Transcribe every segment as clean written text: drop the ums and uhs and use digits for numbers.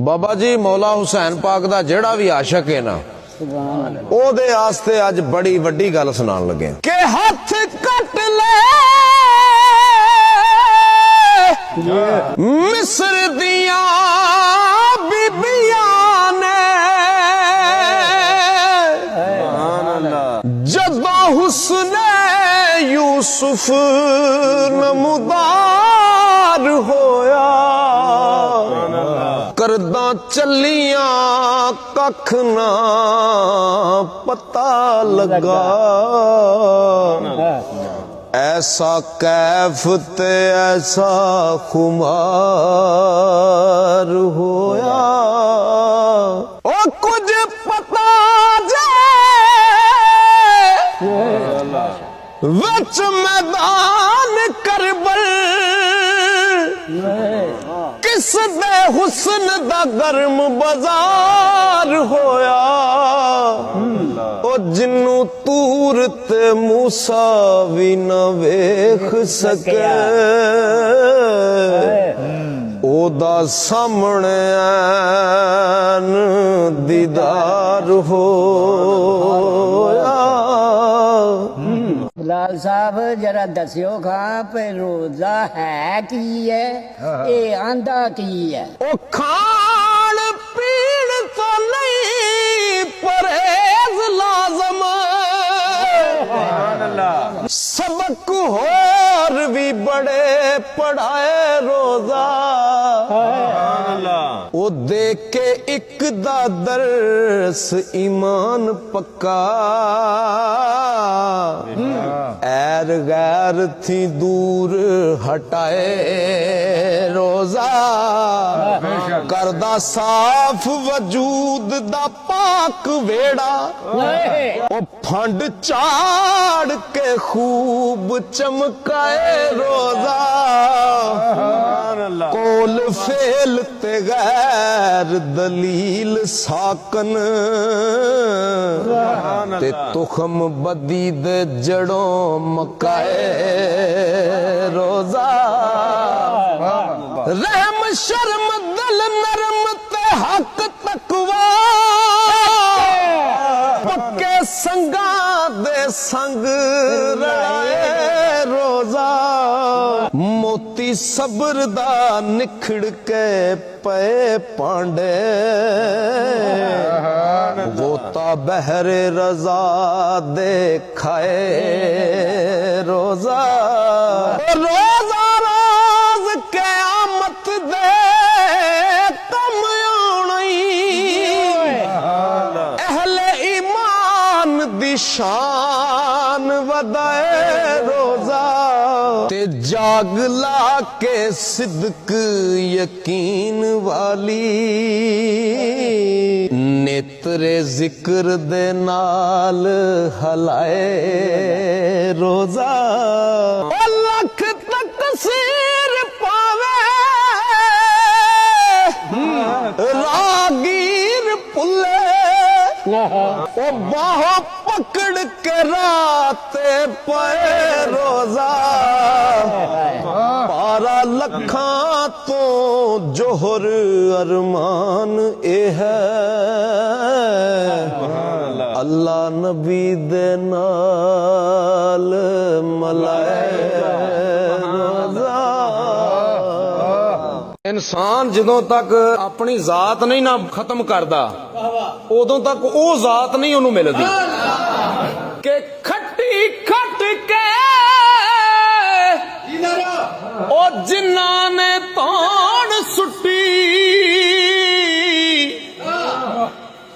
बाबा जी मौला हुसैन पाक दा जेड़ा भी आशक है ना ओदे आस्ते अज बड़ी वड्डी गल सुनान लगे के हथ कट ले मिस्र दिया बीबियां ने जदा हुस्ने यूसुफ नमदार होया करदा चलियां कख ना पता लगा ऐसा कैफ ते ऐसा खुमार होया ओ कुछ पता जे विच मैदान करबल किस दे हुस्न दा गर्म बाजार होया ओ जिन्नू तूर ते मूसा भी न वेख सके ओदा सामने ऐन दीदार होया। लाल साहब जरा दस्यो खां पे रोजा है की है ये आंदा की है ओ खान पीण तो नहीं परहेज लाजम सबक होर भी बड़े पढ़ाए रोजा ओ देख के एक दा दर्स ईमान पक्का एर गैर थी दूर हटाए रोजा करदा साफ वजूद दा पाक वेड़ा ओ फंड चाड़ के खूब चमकाए रोजा कोल फेल ते गैर दलील साकन ते तुखम बदी दे जड़ों मकाए रोजा रहम शर्म दिल नरम ते हक तकवा पक्के संगा दे संग रलाए रोजा मोती सब्र दा निखड़ के पे पांडे गोता बहरे रजा दे खाए रोजा रोजा रोज क़यामत दे कम आउणई अहले ईमान दी शान वधाए रोजा ते जाग ला के सिद्क यकीन वाली नेत्रे जिक्र दे नाल हलाए रोजा लख तक सिर पावे रागीर पुले ओ बाह पकड़ के राते पे रोजा पारा लखा तो जोहर अरमान ए है अल्लाह नबी दे नाल मलाए रोजा। इंसान जदों तक अपनी जात नहीं ना खत्म करदा उदों तक वो जात नहीं उन्होंने मिलती के खट्टी खट के ओ जिन्ना ने तौण सुट्टी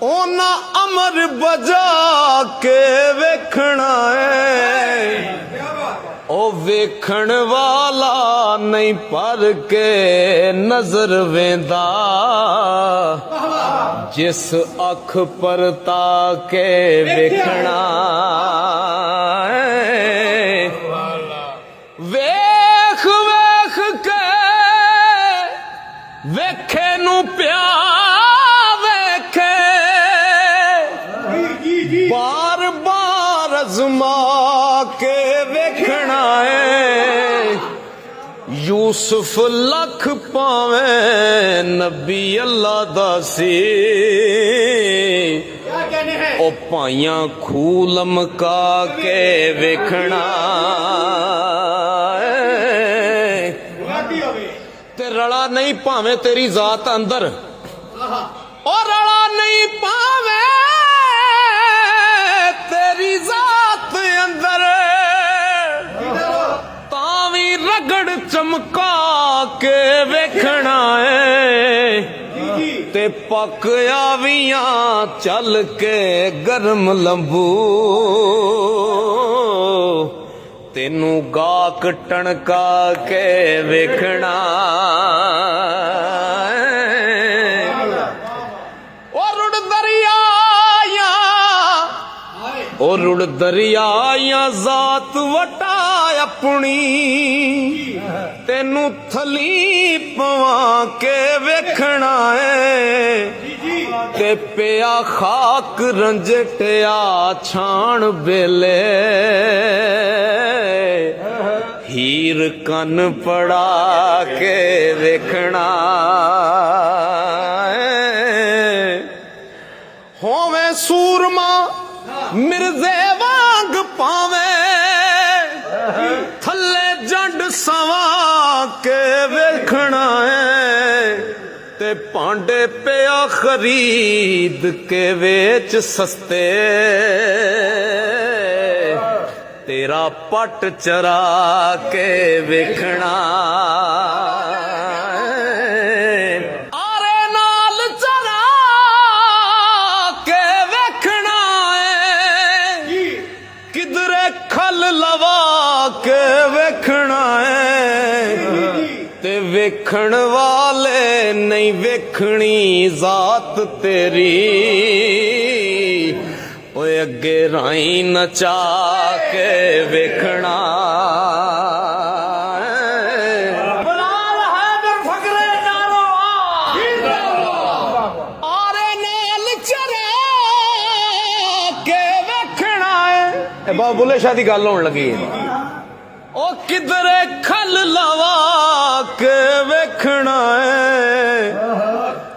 ओना अमर बजा के वेखना है ओ वेखण वाला नहीं पर के नजर वेंदा जिस अख पर ताके वेखना वेख वेख के वेखे नू प्या वेखे बार बार अजमा के वेखना है ਯੂਸਫ ਲੱਖ ਪਾਵੇਂ ਨਬੀ ਅੱਲਾ ਦਾ ਸੀ ਉਹ ਭਾਈਆਂ ਖੂਹ ਲਮਕਾ ਕੇ ਵੇਖਣਾ ਤੇ ਰਲਾ ਨਹੀਂ ਭਾਵੇਂ ਤੇਰੀ ਜ਼ਾਤ ਅੰਦਰ ਉਹ ਰਲਾ ਨਹੀਂ ਭਾਵੇਂ ਤੇਰੀ ਜ਼ਾਤ ਅੰਦਰ ਤਾਂ ਵੀ ਰਗੜ ਚਮਕਾ ਕੇ ਵੇਖਣਾ ਏ ਤੇ ਪੱਕ ਆਵੀਆਂ ਚੱਲ ਕੇ ਗਰਮ ਲੰਬੂ ਤੈਨੂੰ ਗਾਕ ਟਣਕਾ ਕੇ ਵੇਖਣਾ ਉਹ ਰੁੜ ਦਰਿਆਆਂ ਜ਼ਾਤ ਵਟਾ ਆਪਣੀ ਤੈਨੂੰ ਥਲੀ ਪਵਾ ਕੇ ਵੇਖਣਾ ਏ ਤੇ ਪਿਆ ਖਾਕ ਰੰਜਟਿਆ ਛਾਣ ਵੇਲੇ ਹੀਰ ਕੰਨ ਪੜਾ ਕੇ ਵੇਖਣਾ ਹੋਵੇ ਸੂਰਮਾ ਮਿਰਜ਼ੇ ਵਾਂਗ ਪਾਵੇਂ ਥੱਲੇ ਜੰਡ ਸਵਾ ਕੇ ਵੇਖਣਾ ਏ ਤੇ ਭਾਂਡੇ ਪਿਆ ਖਰੀਦ ਕੇ ਵੇਚ ਸਸਤੇ ਤੇਰਾ ਪੱਟ ਚਰਾ ਕੇ ਵੇਖਣਾ ਤੇ ਵੇਖਣ ਵਾਲੇ ਨਹੀਂ ਵੇਖਣੀ ਜ਼ਾਤ ਤੇਰੀ ਓਏ ਅੱਗੇ ਰਾਈ ਨਚਾ ਕੇ ਵੇਖਣਾ ਬਲਾਲ ਹੈਦਰ ਫਕਰੇ ਨਾਰੋ ਆਰੇ ਨਾਲ ਚਰਾ ਕੇ ਵੇਖਣਾ ਇਹ ਬਾਬਾ ਬੁੱਲੇ ਸ਼ਾਹ ਦੀ ਗੱਲ ਹੋਣ ਲੱਗੀ ਉਹ ਕਿਧਰੇ ਖਲ ਲਵਾ ਕੇ ਵੇਖਣਾ ਏ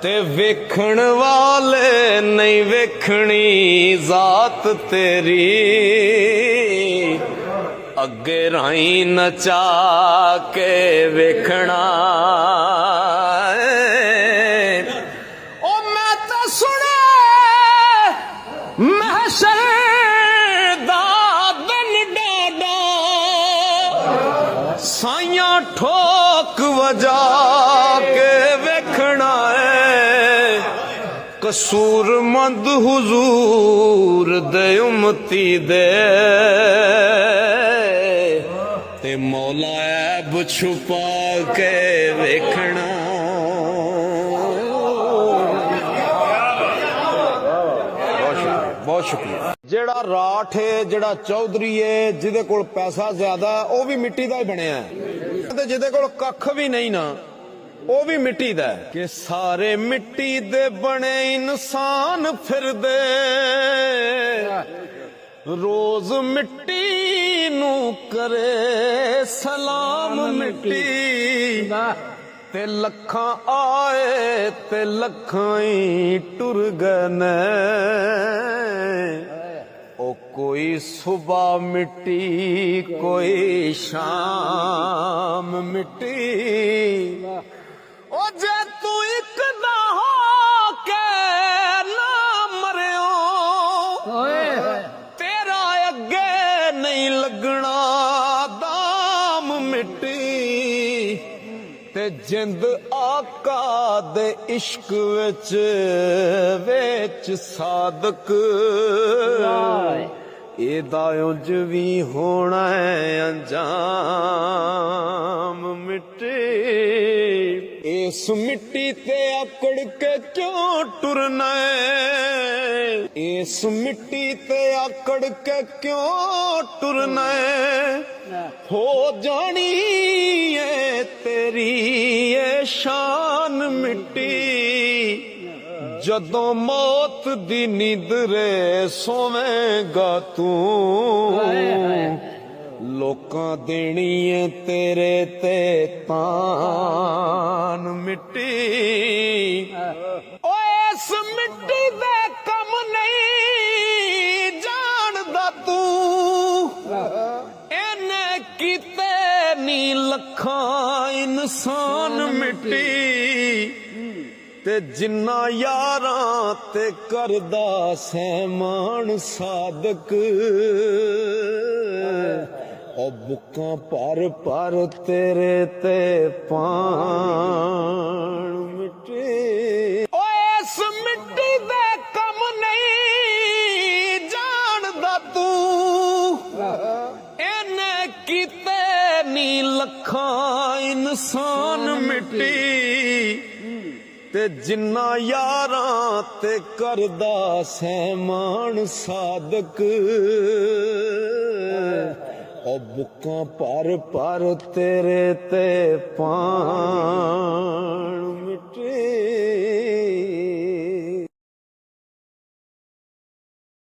ਤੇ ਵੇਖਣ ਵਾਲੇ ਨਹੀਂ ਵੇਖਣੀ ਜ਼ਾਤ ਤੇਰੀ ਅੱਗੇ ਰਾਈ ਨਚਾ ਕੇ ਵੇਖਣਾ ਉਹ ਮੈਂ ਤਾਂ ਸੁਣਿਆ ਮਹਸ਼ਰ ਸਾਈਆਂ ਠੋਕ ਵਜਾ ਕੇ ਵੇਖਣਾ ਏ ਕਸੂਰਮੰਦ ਹੁਜ਼ੂਰ ਦੇ ਉਮਤੀ ਦੇ ਤੇ ਮੌਲਾ ਐਬ ਛੁਪਾ ਕੇ ਵੇਖਣਾ ਬਹੁਤ ਸ਼ੁਕਰੀਆ ਜਿਹੜਾ ਰਾਠ ਹੈ ਜਿਹੜਾ ਚੌਧਰੀ ਹੈ ਜਿਹਦੇ ਕੋਲ ਪੈਸਾ ਜ਼ਿਆਦਾ ਉਹ ਵੀ ਮਿੱਟੀ ਦਾ ਹੀ ਬਣਿਆ ਤੇ ਜਿਹਦੇ ਕੋਲ ਕੱਖ ਵੀ ਨਹੀਂ ਨਾ ਉਹ ਵੀ ਮਿੱਟੀ ਦਾ ਕਿ ਸਾਰੇ ਮਿੱਟੀ ਦੇ ਬਣੇ ਇਨਸਾਨ ਫਿਰਦੇ ਰੋਜ਼ ਮਿੱਟੀ ਨੂੰ ਕਰੇ ਸਲਾਮ ਮਿੱਟੀ ਤੇ ਲੱਖਾਂ ਆਏ ਤੇ ਲੱਖਾਂ ਹੀ ਟੁਰ ਗਏ ਨੇ ਉਹ ਕੋਈ ਸੁਬਹ ਮਿੱਟੀ ਕੋਈ ਸ਼ਾਮ ਮਿੱਟੀ ਉਹ ਜੇ ਤੂੰ ਇੱਕ ਨਾ ਹੋ ਕੇ ਨਾ ਮਰਿਓ ਤੇਰਾ ਅੱਗੇ ਨਹੀਂ ਲੱਗਣਾ ਦਾਮ ਮਿੱਟੀ ਤੇ ਜਿੰਦ ਆਕਾ ਦੇ ਇਸ਼ਕ ਵਿੱਚ ਸਾਦਕ ਇਹਦਾ ਉਂਝ ਵੀ ਹੋਣਾ ਹੈ ਅੰਜਾਮ ਮਿੱਟੀ ਇਸ ਮਿੱਟੀ ਤੇ ਆਕੜ ਕੇ ਕਿਉਂ ਟੁਰਨਾ ਹੈ ਇਸ ਮਿੱਟੀ ਤੇ ਆਕੜ ਕੇ ਕਿਉਂ ਟੁਰਨਾ ਹੈ ਹੋ ਜਾਣੀ ਏ ਤੇਰੀ ਏ ਸ਼ਾਨ ਮਿੱਟੀ ਜਦੋਂ ਮੌਤ ਦੀ ਨੀਂਦਰੇ ਸੋਵੇਂਗਾ ਤੂੰ ਲੋਕਾਂ ਦੇਣੀ ਏ ਤੇਰੇ ਤੇ ਤਾਨ ਮਿੱਟੀ। ਓਏ ਇਸ ਮਿੱਟੀ ਦੇ ਕੰਮ ਨਹੀਂ ਜਾਣਦਾ ਤੂੰ, ਇਹਨੇ ਕੀਤੇ ਨੀ ਲੱਖਾਂ ਇਨਸਾਨ ਮਿੱਟੀ। ਤੇ ਜਿੰਨਾ ਯਾਰਾਂ ਤੇ ਕਰਦਾ ਸਹਿਮਾਨ ਸਾਦਕ, ਉਹ ਬੁੱਕਾਂ ਪਰ ਪਰ ਤੇਰੇ ਤੇ ਪਾਣ ਮਿੱਟੀ। ਓਏ ਇਸ ਮਿੱਟੀ ਦੇ ਕੰਮ ਨਹੀਂ ਜਾਣਦਾ ਤੂੰ, ਇਹਨੇ ਕੀਤੇ ਨੀ ਲੱਖਾਂ ਇਨਸਾਨ ਮਿੱਟੀ। ਤੇ ਜਿੰਨਾ ਯਾਰਾਂ ਤੇ ਕਰਦਾ ਸਹਿਮਾਨ ਸਾਦਕ, ਉਹ ਬੁੱਕਾਂ ਪਰ ਪਰ ਤੇਰੇ ਤੇ ਪਾਣ ਮਿੱਟੀ।